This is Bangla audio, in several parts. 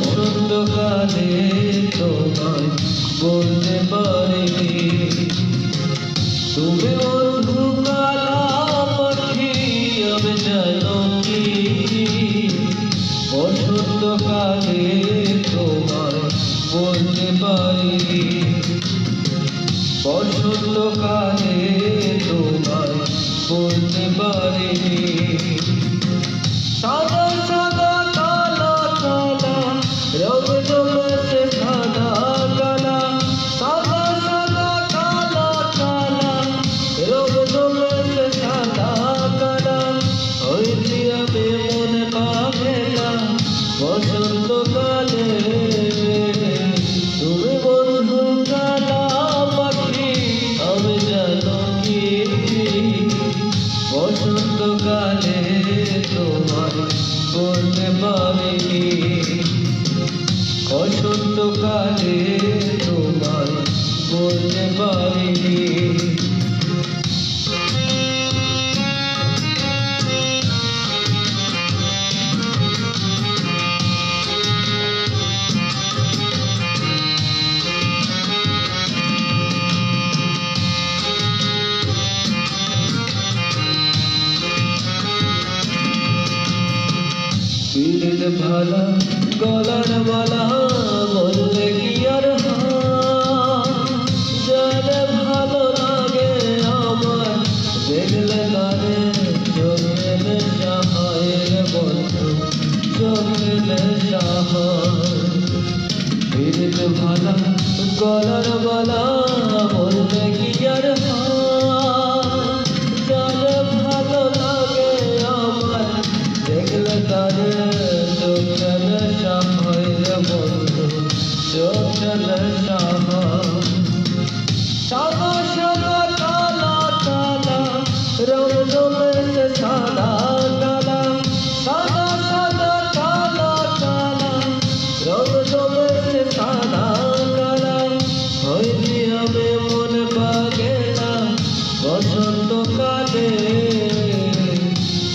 বসন্তকালে তোমায় বলতে পারিনি তুমি বন্ধু কালা পাখি আমি জানো কি বসন্তকালে তোমায় বলতে পারিনি বসন্তকালে তোমায় বলতে পারিনি সাদা সাদা কালা কালা রঙ জমেছে সাদা কালা সাদা সাদা কালা কালা রঙ জমেছে সাদা কালা হইছি আমি মনে পাগলা বসন্তকালে তুমি বন্ধু কালা পাখি আমি জানো কি বসন্তকালে তোমায় বলতে পারিনি বসন্তকালে তোমায় বলতে পারিনি পীরের ভালা গলার মালা বললে কি আর যারে ভালো লাগে আমার দেখলে তারে চোখে নেশা হয় বন্ধু চোখে নেশা হয় পীরের ভালা গলার মালা বললে কি আর যারে ভালো লাগে আমার দেখলে তারে চোখে নেশা হয় বন্ধু চোখে নেশা হয় সাদা সাদা কালা কালা রঙ জমেছে সাদা কালা সাদা সাদা কালা কালা রঙ জমেছে সাদা কালা হইছি আমি মনে পাগলা বসন্তকালে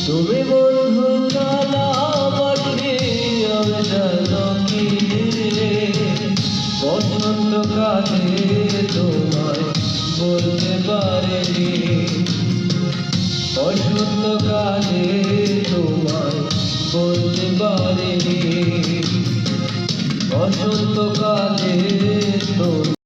তুমি বন্ধু কালা পাখি আমি জানো কি বসন্তকালে তোমায় বলতে পারিনি বসন্তকালে তোমায় বলতে পারিনি বসন্তকালে